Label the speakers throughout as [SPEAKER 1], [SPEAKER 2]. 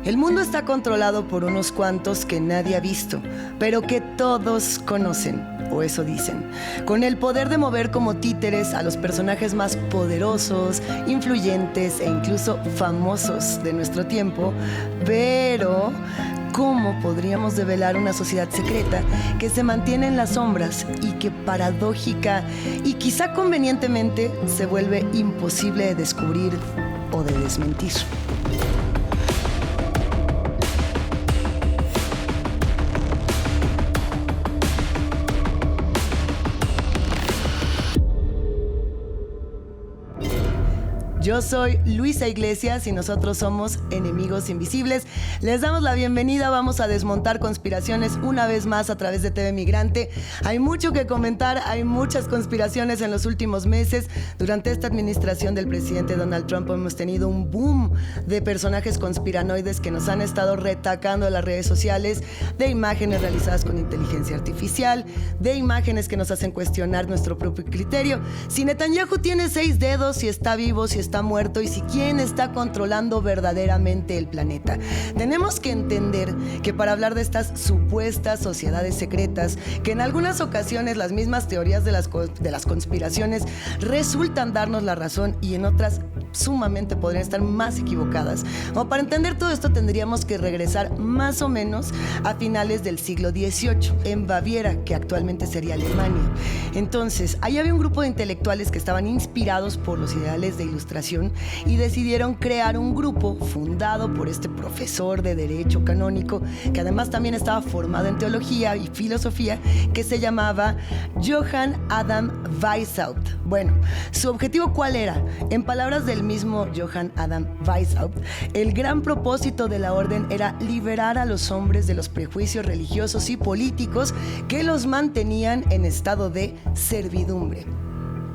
[SPEAKER 1] El mundo está controlado por unos cuantos que nadie ha visto, pero que todos conocen, o eso dicen, con el poder de mover como títeres a los personajes más poderosos, influyentes e incluso famosos de nuestro tiempo. Pero ¿cómo podríamos develar una sociedad secreta que se mantiene en las sombras y que paradójica y quizá convenientemente se vuelve imposible de descubrir o de desmentir? Yo soy Luisa Iglesias y nosotros somos Enemigos Invisibles. Les damos la bienvenida, vamos a desmontar conspiraciones una vez más a través de TV Migrante. Hay mucho que comentar, hay muchas conspiraciones en los últimos meses. Durante esta administración del presidente Donald Trump hemos tenido un boom de personajes conspiranoides que nos han estado retacando en las redes sociales, de imágenes realizadas con inteligencia artificial, de imágenes que nos hacen cuestionar nuestro propio criterio. Si Netanyahu tiene 6 dedos, si está vivo, si está muerto y si quién está controlando verdaderamente el planeta. Tenemos que entender que para hablar de estas supuestas sociedades secretas, que en algunas ocasiones las mismas teorías de las conspiraciones resultan darnos la razón y en otras sumamente podrían estar más equivocadas. O para entender todo esto tendríamos que regresar más o menos a finales del siglo XVIII, en Baviera, que actualmente sería Alemania. Entonces, ahí había un grupo de intelectuales que estaban inspirados por los ideales de Ilustración y decidieron crear un grupo fundado por este profesor de Derecho Canónico, que además también estaba formado en Teología y Filosofía, que se llamaba Johann Adam Weishaupt. Bueno, ¿su objetivo cuál era? En palabras del mismo Johann Adam Weishaupt, el gran propósito de la orden era liberar a los hombres de los prejuicios religiosos y políticos que los mantenían en estado de servidumbre.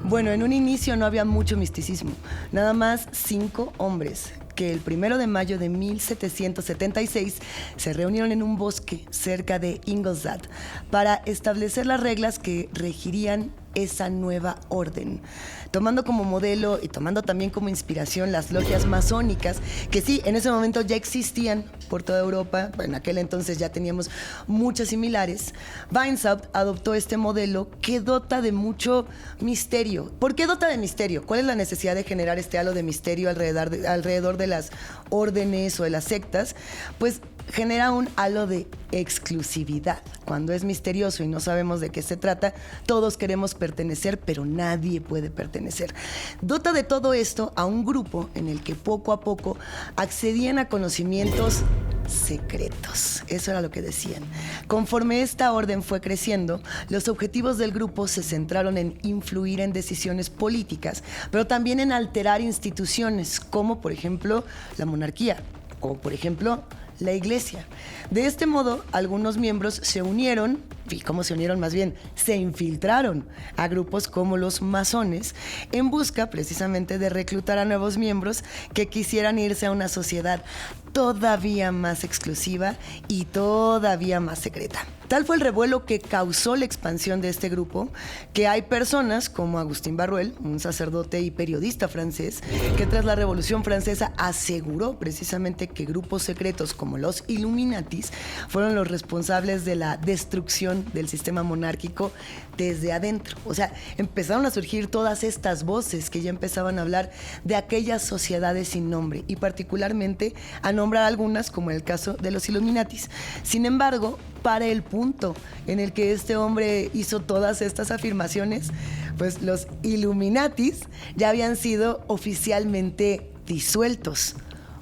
[SPEAKER 1] Bueno, en un inicio no había mucho misticismo, nada más 5 hombres que el 1 de mayo de 1776 se reunieron en un bosque cerca de Ingolstadt para establecer las reglas que regirían esa nueva orden, tomando como modelo y tomando también como inspiración las logias masónicas, que sí, en ese momento ya existían por toda Europa. En aquel entonces ya teníamos muchas similares. Weishaupt adoptó este modelo que dota de mucho misterio. ¿Por qué dota de misterio? ¿Cuál es la necesidad de generar este halo de misterio alrededor de las órdenes o de las sectas? Pues genera un halo de exclusividad. Cuando es misterioso y no sabemos de qué se trata, todos queremos pertenecer, pero nadie puede pertenecer. Dota de todo esto a un grupo en el que poco a poco accedían a conocimientos secretos. Eso era lo que decían. Conforme esta orden fue creciendo, los objetivos del grupo se centraron en influir en decisiones políticas, pero también en alterar instituciones, como por ejemplo la monarquía, o por ejemplo la iglesia. De este modo, algunos miembros se unieron, y ¿cómo se unieron? Más bien, se infiltraron a grupos como los masones en busca precisamente de reclutar a nuevos miembros que quisieran irse a una sociedad todavía más exclusiva y todavía más secreta. Tal fue el revuelo que causó la expansión de este grupo, que hay personas como Agustín Barruel, un sacerdote y periodista francés, que tras la Revolución Francesa aseguró precisamente que grupos secretos como los Illuminatis fueron los responsables de la destrucción del sistema monárquico desde adentro. O sea, empezaron a surgir todas estas voces que ya empezaban a hablar de aquellas sociedades sin nombre y particularmente a nombrar algunas como el caso de los Illuminatis. Sin embargo, para el punto en el que este hombre hizo todas estas afirmaciones, pues los Illuminatis ya habían sido oficialmente disueltos.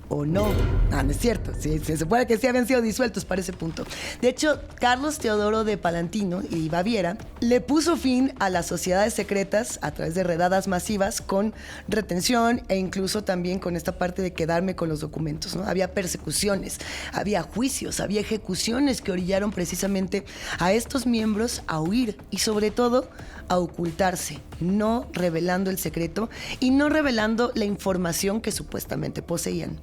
[SPEAKER 1] ¿O no? No es cierto. Sí, se supone que sí habían sido disueltos para ese punto. De hecho, Carlos Teodoro de Palantino y Baviera le puso fin a las sociedades secretas a través de redadas masivas con retención e incluso también con esta parte de quedarme con los documentos, ¿no? Había persecuciones, había juicios, había ejecuciones que orillaron precisamente a estos miembros a huir y sobre todo a ocultarse, no revelando el secreto y no revelando la información que supuestamente poseían.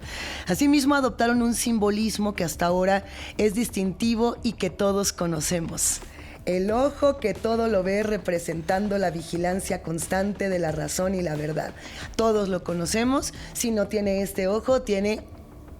[SPEAKER 1] Asimismo, adoptaron un simbolismo que hasta ahora es distintivo y que todos conocemos. El ojo que todo lo ve, representando la vigilancia constante de la razón y la verdad. Todos lo conocemos. Si no tiene este ojo, tiene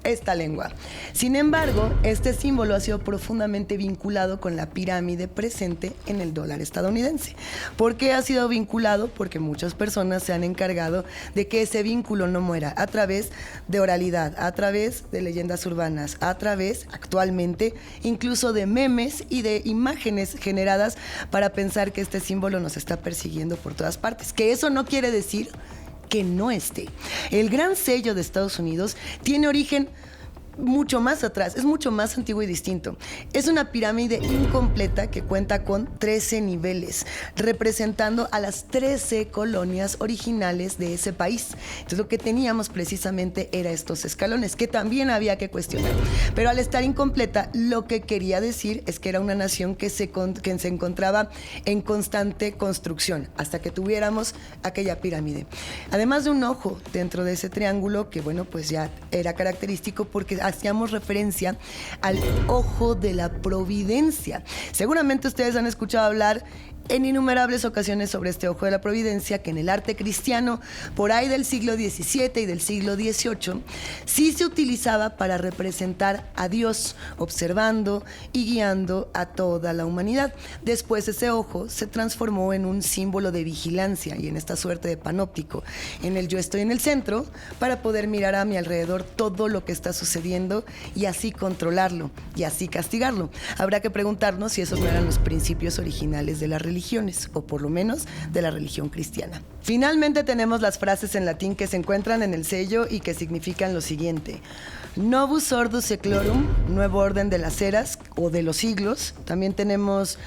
[SPEAKER 1] esta lengua. Sin embargo, este símbolo ha sido profundamente vinculado con la pirámide presente en el dólar estadounidense. ¿Por qué ha sido vinculado? Porque muchas personas se han encargado de que ese vínculo no muera a través de oralidad, a través de leyendas urbanas, a través, actualmente, incluso de memes y de imágenes generadas para pensar que este símbolo nos está persiguiendo por todas partes. Que eso no quiere decir que no esté. El gran sello de Estados Unidos tiene origen mucho más atrás, es mucho más antiguo y distinto. Es una pirámide incompleta que cuenta con 13 niveles, representando a las 13 colonias originales de ese país. Entonces lo que teníamos precisamente era estos escalones, que también había que cuestionar. Pero al estar incompleta, lo que quería decir es que era una nación que se encontraba en constante construcción, hasta que tuviéramos aquella pirámide. Además de un ojo dentro de ese triángulo, que bueno, pues ya era característico porque hacíamos referencia al ojo de la providencia. Seguramente ustedes han escuchado hablar en innumerables ocasiones sobre este ojo de la providencia, que en el arte cristiano, por ahí del siglo XVII y del siglo XVIII, sí se utilizaba para representar a Dios, observando y guiando a toda la humanidad. Después ese ojo se transformó en un símbolo de vigilancia y en esta suerte de panóptico. En el yo estoy en el centro para poder mirar a mi alrededor todo lo que está sucediendo y así controlarlo y así castigarlo. Habrá que preguntarnos si esos no eran los principios originales de la religiones, o por lo menos de la religión cristiana. Finalmente tenemos las frases en latín que se encuentran en el sello y que significan lo siguiente: Novus Ordus Seclorum, nuevo orden de las eras o de los siglos. También tenemos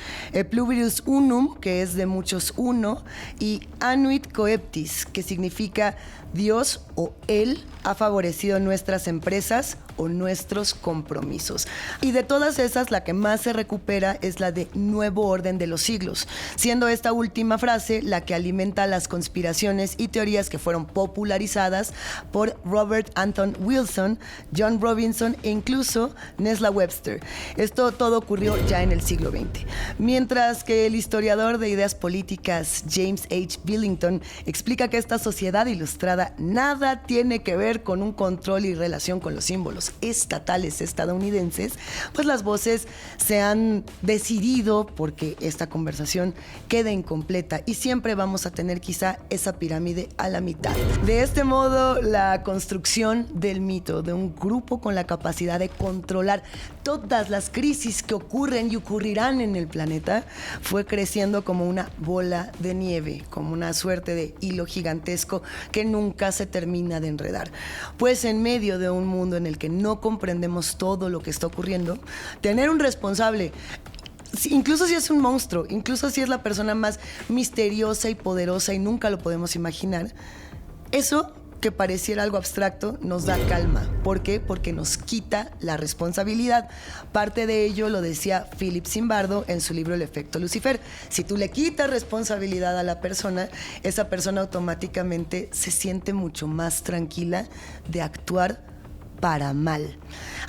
[SPEAKER 1] Pluribus Unum, que es de muchos uno, y Annuit Coeptis, que significa Dios o Él ha favorecido nuestras empresas o nuestros compromisos. Y de todas esas, la que más se recupera es la de nuevo orden de los siglos, siendo esta última frase la que alimenta las conspiraciones y teorías que fueron popularizadas por Robert Anton Wilson, John Robinson e incluso Nesla Webster. Esto todo ocurrió ya en el siglo XX. Mientras que el historiador de ideas políticas James H. Billington explica que esta sociedad ilustrada nada tiene que ver con un control y relación con los símbolos estatales estadounidenses, pues las voces se han decidido porque esta conversación quede incompleta y siempre vamos a tener quizá esa pirámide a la mitad. De este modo, la construcción del mito de un grupo con la capacidad de controlar todas las crisis que ocurren y ocurrirán en el planeta fue creciendo como una bola de nieve, como una suerte de hilo gigantesco que nunca se termina de enredar. Pues en medio de un mundo en el que no comprendemos todo lo que está ocurriendo, tener un responsable, incluso si es un monstruo, incluso si es la persona más misteriosa y poderosa y nunca lo podemos imaginar, eso que pareciera algo abstracto nos da calma. ¿Por qué? Porque nos quita la responsabilidad. Parte de ello lo decía Philip Zimbardo en su libro El efecto Lucifer. Si tú le quitas responsabilidad a la persona, esa persona automáticamente se siente mucho más tranquila de actuar para mal.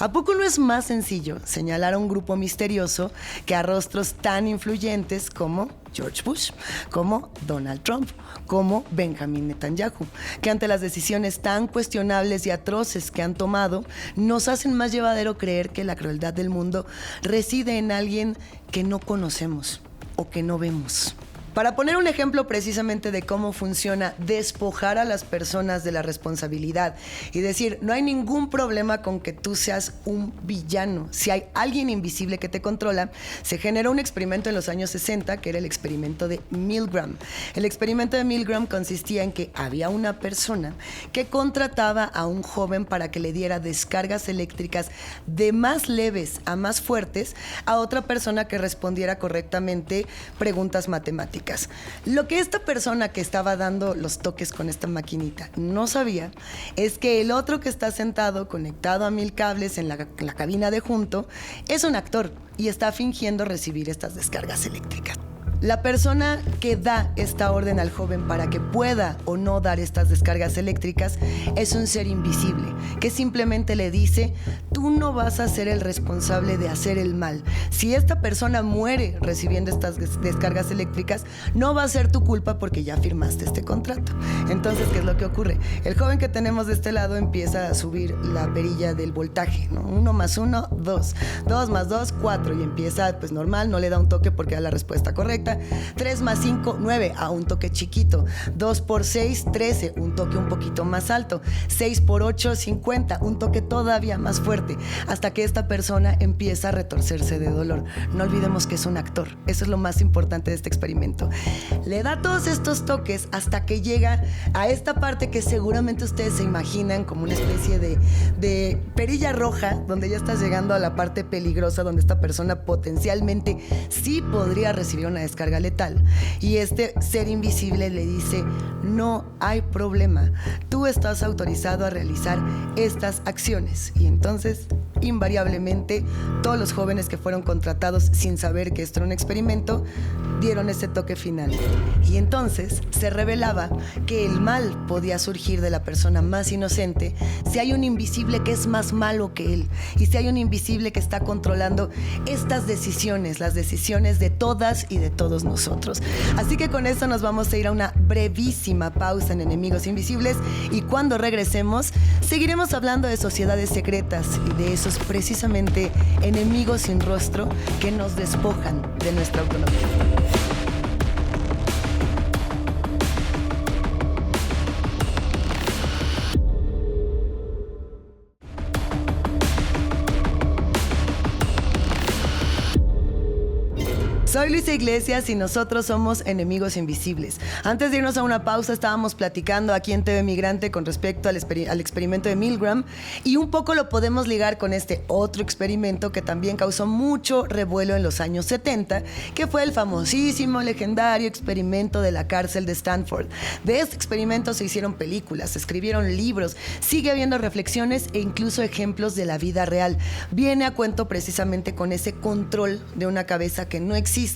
[SPEAKER 1] ¿A poco no es más sencillo señalar a un grupo misterioso que a rostros tan influyentes como George Bush, como Donald Trump, como Benjamin Netanyahu, que ante las decisiones tan cuestionables y atroces que han tomado, nos hacen más llevadero creer que la crueldad del mundo reside en alguien que no conocemos o que no vemos? Para poner un ejemplo precisamente de cómo funciona despojar a las personas de la responsabilidad y decir, no hay ningún problema con que tú seas un villano. Si hay alguien invisible que te controla, se generó un experimento en los años 60, que era el experimento de Milgram. El experimento de Milgram consistía en que había una persona que contrataba a un joven para que le diera descargas eléctricas de más leves a más fuertes a otra persona que respondiera correctamente preguntas matemáticas. Lo que esta persona que estaba dando los toques con esta maquinita no sabía es que el otro que está sentado conectado a 1000 cables en la cabina de junto es un actor y está fingiendo recibir estas descargas eléctricas. La persona que da esta orden al joven para que pueda o no dar estas descargas eléctricas es un ser invisible que simplemente le dice, tú tú no vas a ser el responsable de hacer el mal. Si esta persona muere recibiendo estas descargas eléctricas, no va a ser tu culpa porque ya firmaste este contrato. Entonces, ¿qué es lo que ocurre? El joven que tenemos de este lado empieza a subir la perilla del voltaje, ¿no? 1 más 1, 2. 2 más 2, 4. Y empieza, pues normal, no le da un toque porque da la respuesta correcta. 3 más 5, 9. A un toque chiquito. 2 por 6, 13. Un toque un poquito más alto. 6 por 8, 50. Un toque todavía más fuerte. Hasta que esta persona empieza a retorcerse de dolor. No olvidemos que es un actor. Eso es lo más importante de este experimento. Le da todos estos toques hasta que llega a esta parte que seguramente ustedes se imaginan como una especie de perilla roja, donde ya estás llegando a la parte peligrosa, donde esta persona potencialmente sí podría recibir una descarga letal. Y este ser invisible le dice: no hay problema, tú estás autorizado a realizar estas acciones. Y entonces, invariablemente, todos los jóvenes que fueron contratados sin saber que esto era un experimento, dieron ese toque final. Y entonces se revelaba que el mal podía surgir de la persona más inocente si hay un invisible que es más malo que él, y si hay un invisible que está controlando estas decisiones, las decisiones de todas y de todos nosotros. Así que con eso nos vamos a ir a una brevísima pausa en Enemigos Invisibles, y cuando regresemos seguiremos hablando de sociedades secretas y de esos precisamente enemigos sin rostro que nos despojan de nuestra autonomía. Soy Luisa Iglesias y nosotros somos Enemigos Invisibles. Antes de irnos a una pausa, estábamos platicando aquí en TV Migrante con respecto al experimento de Milgram, y un poco lo podemos ligar con este otro experimento que también causó mucho revuelo en los años 70, que fue el famosísimo, legendario experimento de la cárcel de Stanford. De este experimento se hicieron películas, se escribieron libros, sigue habiendo reflexiones e incluso ejemplos de la vida real. Viene a cuento precisamente con ese control de una cabeza que no existe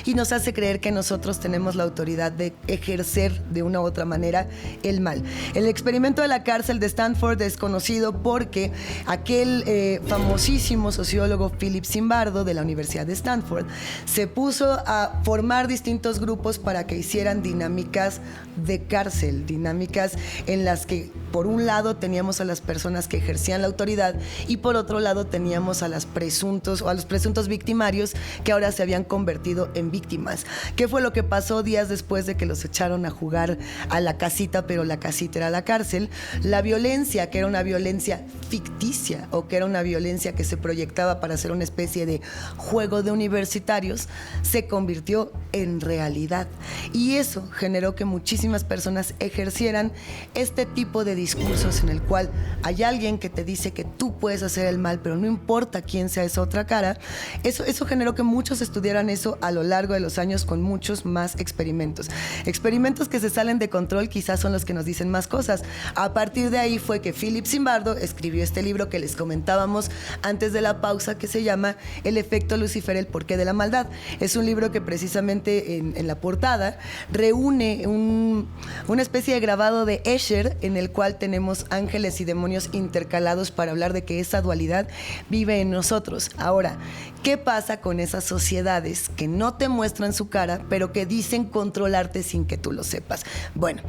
[SPEAKER 1] y nos hace creer que nosotros tenemos la autoridad de ejercer de una u otra manera el mal. El experimento de la cárcel de Stanford es conocido porque aquel famosísimo sociólogo Philip Zimbardo de la Universidad de Stanford se puso a formar distintos grupos para que hicieran dinámicas de cárcel, dinámicas en las que por un lado teníamos a las personas que ejercían la autoridad y por otro lado teníamos a los presuntos victimarios que ahora se habían convertido en víctimas. ¿Qué fue lo que pasó días después de que los echaron a jugar a la casita, pero la casita era la cárcel? La violencia, que era una violencia ficticia o que era una violencia que se proyectaba para hacer una especie de juego de universitarios, se convirtió en realidad. Y eso generó que muchísimas personas ejercieran este tipo de discursos en el cual hay alguien que te dice que tú puedes hacer el mal, pero no importa quién sea esa otra cara. Eso generó que muchos estudiaran eso a lo largo de los años con muchos más experimentos. Experimentos que se salen de control quizás son los que nos dicen más cosas. A partir de ahí fue que Philip Zimbardo escribió este libro que les comentábamos antes de la pausa, que se llama El efecto Lucifer, el porqué de la maldad. Es un libro que precisamente en la portada reúne una especie de grabado de Escher en el cual tenemos ángeles y demonios intercalados para hablar de que esa dualidad vive en nosotros. Ahora, ¿qué pasa con esas sociedades que no te muestran su cara, pero que dicen controlarte sin que tú lo sepas? Bueno,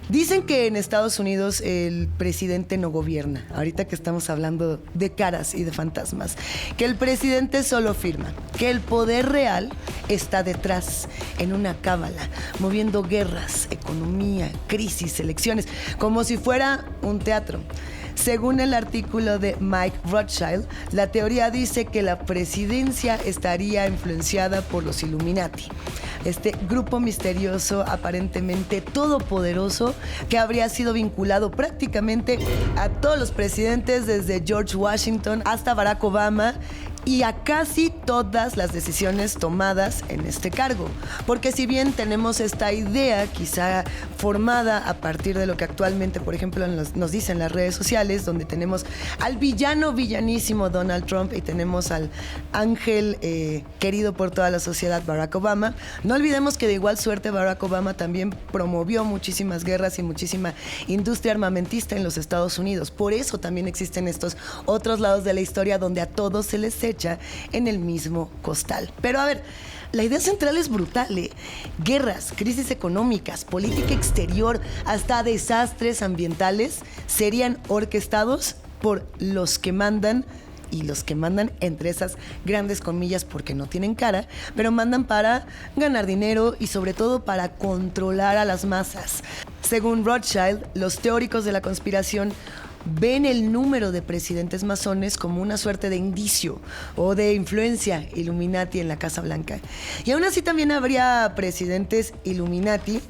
[SPEAKER 1] dicen que en Estados Unidos el presidente no gobierna. Ahorita que estamos hablando de caras y de fantasmas, que el presidente solo firma, que el poder real está detrás, en una cábala, moviendo guerras, economía, crisis, elecciones, como si fuera un teatro. Según el artículo de Mike Rothschild, la teoría dice que la presidencia estaría influenciada por los Illuminati, este grupo misterioso aparentemente todopoderoso que habría sido vinculado prácticamente a todos los presidentes desde George Washington hasta Barack Obama, y a casi todas las decisiones tomadas en este cargo. Porque si bien tenemos esta idea quizá formada a partir de lo que actualmente, por ejemplo, nos dicen las redes sociales, donde tenemos al villanísimo Donald Trump y tenemos al ángel querido por toda la sociedad Barack Obama, no olvidemos que de igual suerte Barack Obama también promovió muchísimas guerras y muchísima industria armamentista en los Estados Unidos. Por eso también existen estos otros lados de la historia donde a todos se les echa en el mismo costal. Pero a ver, la idea central es brutal, ¿eh? Guerras, crisis económicas, política exterior, hasta desastres ambientales serían orquestados por los que mandan, y los que mandan entre esas grandes comillas porque no tienen cara, pero mandan para ganar dinero y sobre todo para controlar a las masas. Según Rothschild, los teóricos de la conspiración ven el número de presidentes masones como una suerte de indicio o de influencia Illuminati en la Casa Blanca. Y aún así también habría presidentes Illuminati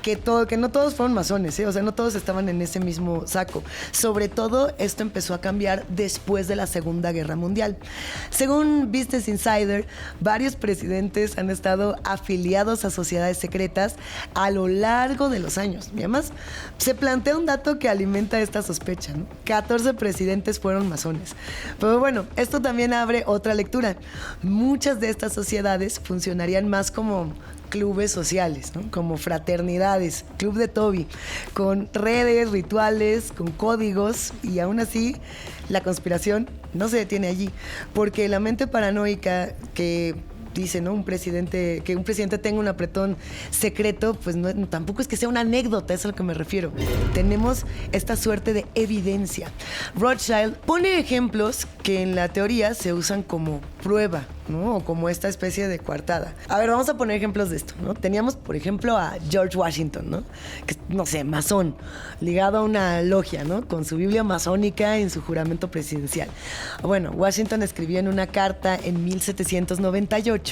[SPEAKER 1] que no todos fueron masones, ¿eh? O sea, no todos estaban en ese mismo saco. Sobre todo, esto empezó a cambiar después de la Segunda Guerra Mundial. Según Business Insider, varios presidentes han estado afiliados a sociedades secretas a lo largo de los años. Y además, se plantea un dato que alimenta esta sospecha, ¿no? 14 presidentes fueron masones. Pero bueno, esto también abre otra lectura. Muchas de estas sociedades funcionarían más como clubes sociales, ¿no? Como fraternidades, Club de Toby, con redes, rituales, con códigos, y aún así la conspiración no se detiene allí, porque la mente paranoica que dice, ¿no? Que un presidente tenga un apretón secreto, pues tampoco es que sea una anécdota, eso es a lo que me refiero. Tenemos esta suerte de evidencia. Rothschild pone ejemplos que en la teoría se usan como prueba, ¿no? O como esta especie de coartada. A ver, vamos a poner ejemplos de esto, ¿no? Teníamos, por ejemplo, a George Washington, ¿no? Que, no sé, masón, ligado a una logia, ¿no? Con su Biblia masónica en su juramento presidencial. Bueno, Washington escribió en una carta en 1798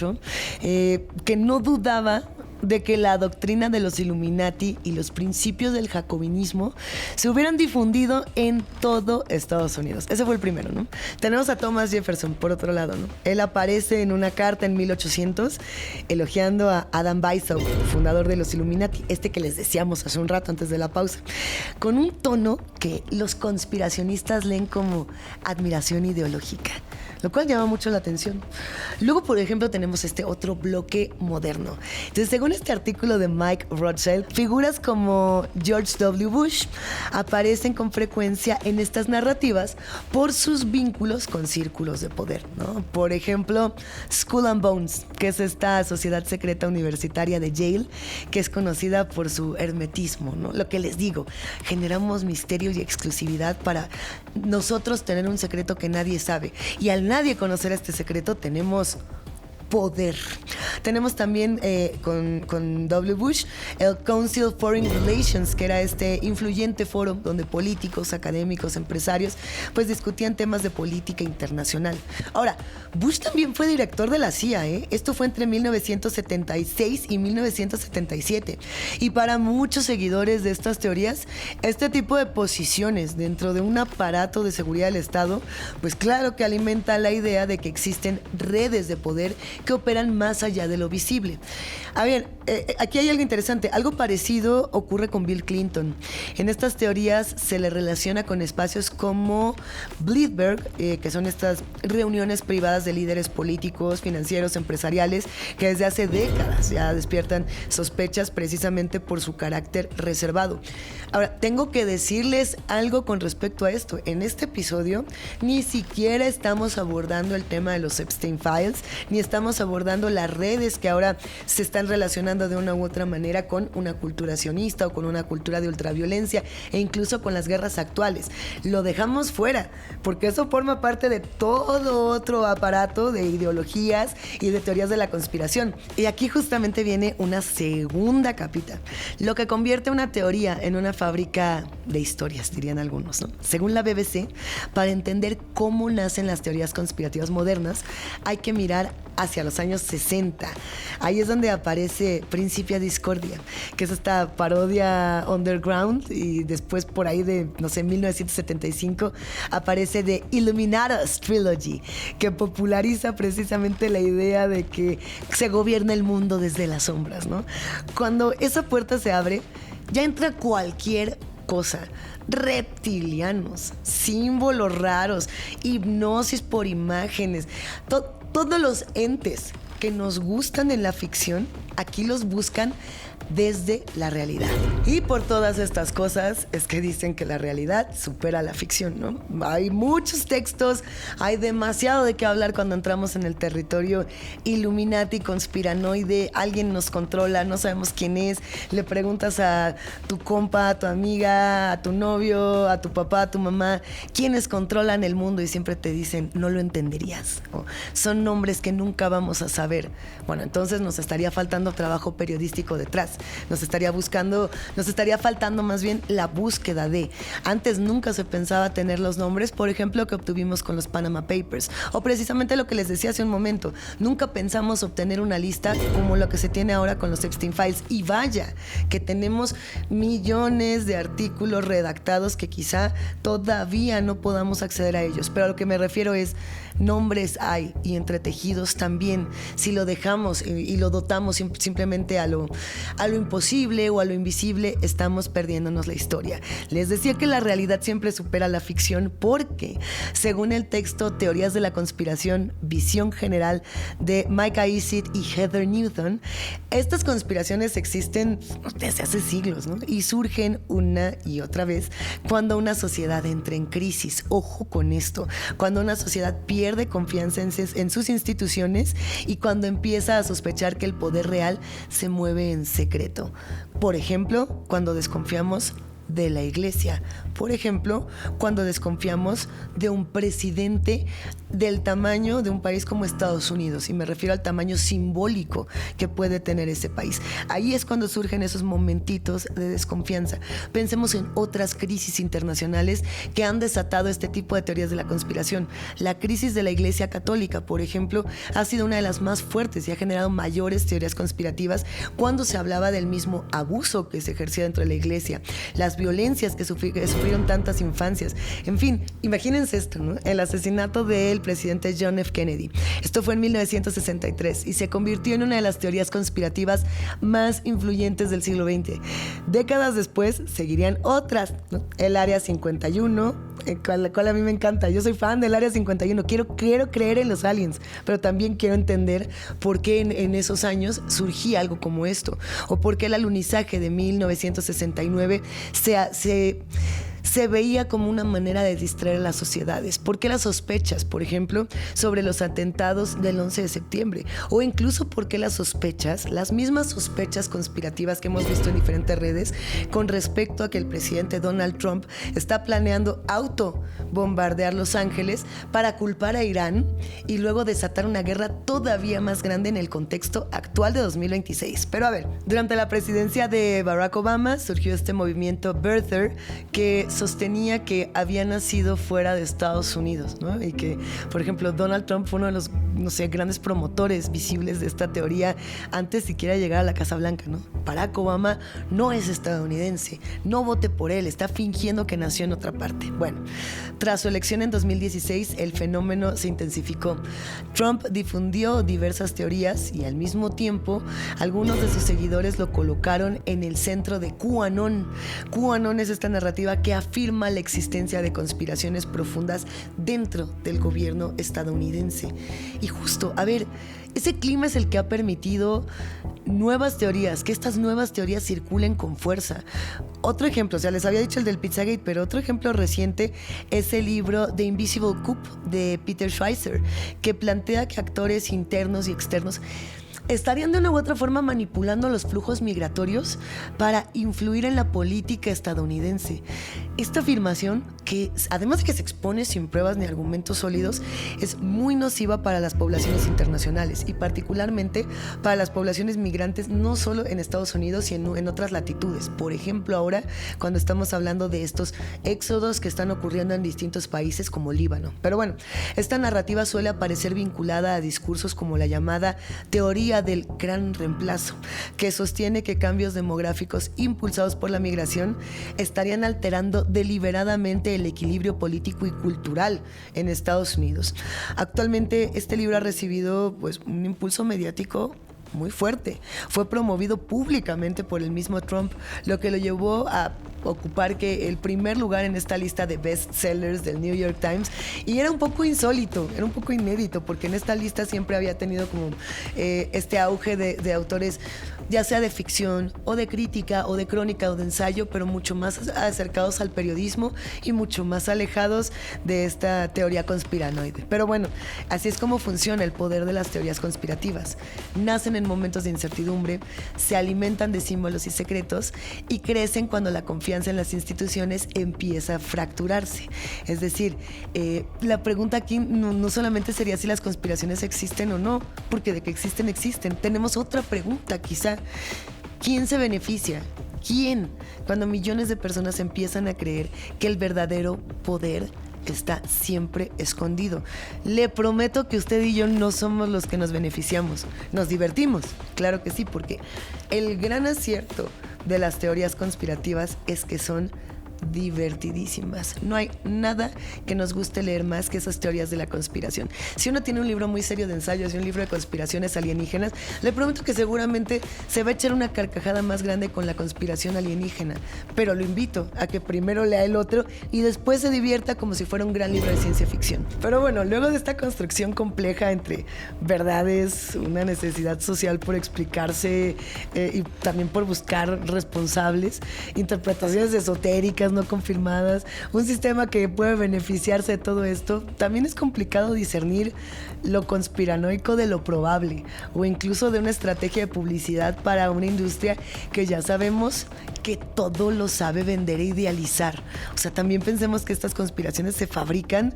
[SPEAKER 1] que no dudaba de que la doctrina de los Illuminati y los principios del jacobinismo se hubieran difundido en todo Estados Unidos. Ese fue el primero, ¿no? Tenemos a Thomas Jefferson, por otro lado, ¿no? Él aparece en una carta en 1800 elogiando a Adam Weishaupt, fundador de los Illuminati, que les decíamos hace un rato antes de la pausa, con un tono que los conspiracionistas leen como admiración ideológica, lo cual llama mucho la atención. Luego, por ejemplo, tenemos este otro bloque moderno. Entonces, según este artículo de Mike Rothschild, figuras como George W. Bush aparecen con frecuencia en estas narrativas por sus vínculos con círculos de poder, ¿no? Por ejemplo, Skull and Bones, que es esta sociedad secreta universitaria de Yale, que es conocida por su hermetismo, ¿no? Lo que les digo, generamos misterio y exclusividad para nosotros tener un secreto que nadie sabe. Y al nadie conocer este secreto, tenemos poder. Tenemos también con W. Bush el Council of Foreign Relations, que era este influyente foro donde políticos, académicos, empresarios pues discutían temas de política internacional. Ahora, Bush también fue director de la CIA, ¿eh? Esto fue entre 1976 y 1977. Y para muchos seguidores de estas teorías, este tipo de posiciones dentro de un aparato de seguridad del Estado, pues claro que alimenta la idea de que existen redes de poder que operan más allá de lo visible. A ver, aquí hay algo interesante. Algo parecido ocurre con Bill Clinton. En estas teorías se le relaciona con espacios como Bilderberg, que son estas reuniones privadas de líderes políticos, financieros, empresariales, que desde hace décadas ya despiertan sospechas precisamente por su carácter reservado. Ahora, tengo que decirles algo con respecto a esto. En este episodio ni siquiera estamos abordando el tema de los Epstein Files, ni estamos abordando las redes que ahora se están relacionando de una u otra manera con una cultura sionista o con una cultura de ultraviolencia e incluso con las guerras actuales. Lo dejamos fuera porque eso forma parte de todo otro aparato de ideologías y de teorías de la conspiración. Y aquí justamente viene una segunda capita, lo que convierte una teoría en una fábrica de historias, dirían algunos, ¿no? Según la BBC, para entender cómo nacen las teorías conspirativas modernas, hay que mirar hacia los años 60. Ahí es donde aparece Principia Discordia, que es esta parodia underground, y después por ahí de, no sé, 1975 aparece The Illuminatus Trilogy, que populariza precisamente la idea de que se gobierna el mundo desde las sombras, ¿no? Cuando esa puerta se abre, ya entra cualquier cosa. Reptilianos, símbolos raros, hipnosis por imágenes, todos los entes que nos gustan en la ficción, aquí los buscan desde la realidad. Y por todas estas cosas es que dicen que la realidad supera la ficción, ¿no? Hay muchos textos, hay demasiado de qué hablar cuando entramos en el territorio Illuminati, conspiranoide, alguien nos controla, no sabemos quién es, le preguntas a tu compa, a tu amiga, a tu novio, a tu papá, a tu mamá, quiénes controlan el mundo, y siempre te dicen, no lo entenderías, o son nombres que nunca vamos a saber. Bueno, entonces nos estaría faltando trabajo periodístico detrás. Nos estaría faltando más bien la búsqueda de. Antes nunca se pensaba tener los nombres, por ejemplo, que obtuvimos con los Panama Papers, o precisamente lo que les decía hace un momento, nunca pensamos obtener una lista como lo que se tiene ahora con los Epstein Files, y vaya que tenemos millones de artículos redactados que quizá todavía no podamos acceder a ellos, pero a lo que me refiero es, nombres hay y entretejidos también. Si lo dejamos y lo dotamos simplemente a lo imposible o a lo invisible, estamos perdiéndonos la historia. Les decía que la realidad siempre supera la ficción porque, según el texto Teorías de la Conspiración, Visión General de Micah Easett y Heather Newton, estas conspiraciones existen desde hace siglos, ¿no? Y surgen una y otra vez cuando una sociedad entra en crisis. Ojo con esto, cuando una sociedad pierde confianza en sus instituciones y cuando empieza a sospechar que el poder real se mueve en secreto. Por ejemplo, cuando desconfiamos de la iglesia. Por ejemplo, cuando desconfiamos de un presidente del tamaño de un país como Estados Unidos, y me refiero al tamaño simbólico que puede tener ese país. Ahí es cuando surgen esos momentitos de desconfianza. Pensemos en otras crisis internacionales que han desatado este tipo de teorías de la conspiración. La crisis de la Iglesia Católica, por ejemplo, ha sido una de las más fuertes y ha generado mayores teorías conspirativas cuando se hablaba del mismo abuso que se ejercía dentro de la iglesia, las violencias que sufrieron tantas infancias. En fin, imagínense esto, ¿no? El asesinato del presidente John F. Kennedy. Esto fue en 1963 y se convirtió en una de las teorías conspirativas más influyentes del siglo XX. Décadas después seguirían otras, ¿no? El Área 51, la cual a mí me encanta. Yo soy fan del Área 51. Quiero creer en los aliens, pero también quiero entender por qué en esos años surgía algo como esto, o por qué el alunizaje de 1969 se veía como una manera de distraer a las sociedades. ¿Por qué las sospechas, por ejemplo, sobre los atentados del 11 de septiembre? O incluso por qué las mismas sospechas conspirativas que hemos visto en diferentes redes con respecto a que el presidente Donald Trump está planeando autobombardear Los Ángeles para culpar a Irán y luego desatar una guerra todavía más grande en el contexto actual de 2026. Pero a ver, durante la presidencia de Barack Obama surgió este movimiento birther que sostenía que había nacido fuera de Estados Unidos, ¿no? Y que, por ejemplo, Donald Trump fue uno de los, grandes promotores visibles de esta teoría antes siquiera de llegar a la Casa Blanca, ¿no? Barack Obama no es estadounidense, no vote por él, está fingiendo que nació en otra parte. Bueno, tras su elección en 2016, el fenómeno se intensificó. Trump difundió diversas teorías y al mismo tiempo algunos de sus seguidores lo colocaron en el centro de QAnon. QAnon es esta narrativa que afirma la existencia de conspiraciones profundas dentro del gobierno estadounidense. Y justo, a ver, ese clima es el que ha permitido nuevas teorías, que estas nuevas teorías circulen con fuerza. Otro ejemplo, les había dicho el del Pizzagate, pero otro ejemplo reciente es el libro The Invisible Coup de Peter Schweizer, que plantea que actores internos y externos estarían de una u otra forma manipulando los flujos migratorios para influir en la política estadounidense. Esta afirmación, que además de que se expone sin pruebas ni argumentos sólidos, es muy nociva para las poblaciones internacionales y particularmente para las poblaciones migrantes, no solo en Estados Unidos, sino en otras latitudes. Por ejemplo, ahora cuando estamos hablando de estos éxodos que están ocurriendo en distintos países como Líbano. Pero bueno, esta narrativa suele aparecer vinculada a discursos como la llamada teoría del gran reemplazo, que sostiene que cambios demográficos impulsados por la migración estarían alterando deliberadamente el equilibrio político y cultural en Estados Unidos. Actualmente este libro ha recibido pues un impulso mediático muy fuerte. Fue promovido públicamente por el mismo Trump, lo que lo llevó a ocupar que el primer lugar en esta lista de bestsellers del New York Times, y era un poco insólito, era un poco inédito, porque en esta lista siempre había tenido como este auge de autores, ya sea de ficción o de crítica o de crónica o de ensayo, pero mucho más acercados al periodismo y mucho más alejados de esta teoría conspiranoide. Pero bueno, así es como funciona el poder de las teorías conspirativas. Nacen en momentos de incertidumbre, se alimentan de símbolos y secretos y crecen cuando la confianza en las instituciones empieza a fracturarse. Es decir, la pregunta aquí no solamente sería si las conspiraciones existen o no, porque de que existen, existen. Tenemos otra pregunta quizá. ¿Quién se beneficia? ¿Quién? Cuando millones de personas empiezan a creer que el verdadero poder está siempre escondido. Le prometo que usted y yo no somos los que nos beneficiamos. Nos divertimos, claro que sí, porque el gran acierto de las teorías conspirativas es que son divertidísimas. No hay nada que nos guste leer más que esas teorías de la conspiración. Si uno tiene un libro muy serio de ensayos y un libro de conspiraciones alienígenas, le prometo que seguramente se va a echar una carcajada más grande con la conspiración alienígena, pero lo invito a que primero lea el otro y después se divierta como si fuera un gran libro de ciencia ficción. Pero bueno, luego de esta construcción compleja entre verdades, una necesidad social por explicarse y también por buscar responsables, interpretaciones esotéricas no confirmadas, un sistema que puede beneficiarse de todo esto, también es complicado discernir lo conspiranoico de lo probable, o incluso de una estrategia de publicidad para una industria que ya sabemos que todo lo sabe vender e idealizar. O sea, también pensemos que estas conspiraciones se fabrican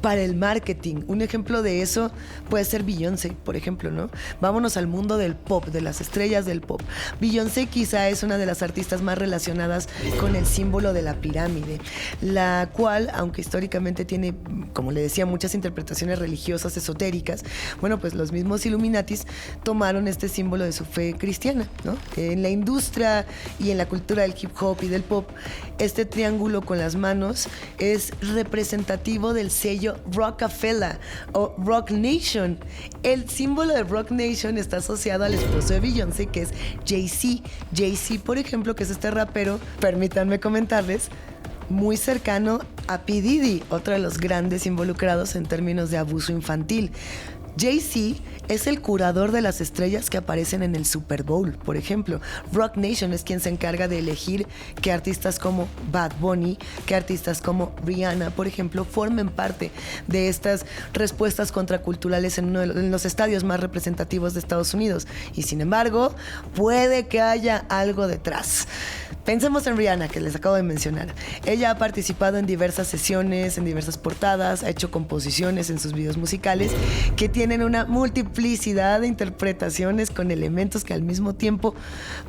[SPEAKER 1] para el marketing. Un ejemplo de eso puede ser Beyoncé, por ejemplo, ¿no? Vámonos al mundo del pop, de las estrellas del pop. Beyoncé quizá es una de las artistas más relacionadas con el símbolo de la pirámide, la cual, aunque históricamente tiene, como le decía, muchas interpretaciones religiosas esotéricas, bueno, pues los mismos Illuminatis tomaron este símbolo de su fe cristiana, ¿no? En la industria y en la cultura del hip hop y del pop, este triángulo con las manos es representativo del sello Rockefeller o Rock Nation. El símbolo de Rock Nation está asociado al esposo de Beyoncé, que es Jay-Z. Jay-Z, por ejemplo, que es este rapero, permítanme comentarles, muy cercano a P. Diddy, otro de los grandes involucrados en términos de abuso infantil. Jay-Z es el curador de las estrellas que aparecen en el Super Bowl, por ejemplo. Rock Nation es quien se encarga de elegir que artistas como Bad Bunny, que artistas como Rihanna, por ejemplo, formen parte de estas respuestas contraculturales en uno de los estadios más representativos de Estados Unidos. Y sin embargo, puede que haya algo detrás. Pensemos en Rihanna, que les acabo de mencionar. Ella ha participado en diversas sesiones, en diversas portadas, ha hecho composiciones en sus videos musicales que tienen una multiplicidad de interpretaciones con elementos que al mismo tiempo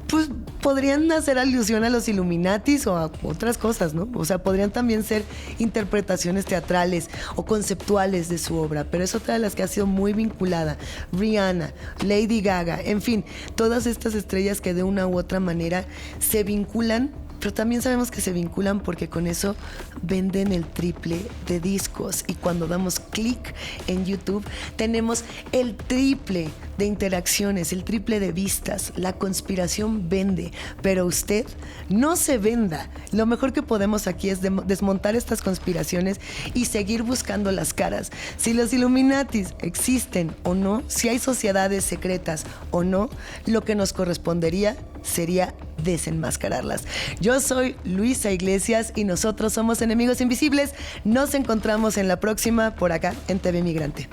[SPEAKER 1] pues, podrían hacer alusión a los Illuminatis o a otras cosas, ¿no? O sea, podrían también ser interpretaciones teatrales o conceptuales de su obra, pero es otra de las que ha sido muy vinculada. Rihanna, Lady Gaga, en fin, todas estas estrellas que de una u otra manera se vinculan, pero también sabemos que se vinculan porque con eso venden el triple de discos, y cuando damos clic en YouTube tenemos el triple de interacciones, el triple de vistas. La conspiración vende, pero usted no se venda. Lo mejor que podemos aquí es desmontar estas conspiraciones y seguir buscando las caras. Si los Illuminatis existen o no, si hay sociedades secretas o no, lo que nos correspondería sería desenmascararlas. Yo soy Luisa Iglesias y nosotros somos Enemigos Invisibles. Nos encontramos en la próxima por acá en TV Migrante.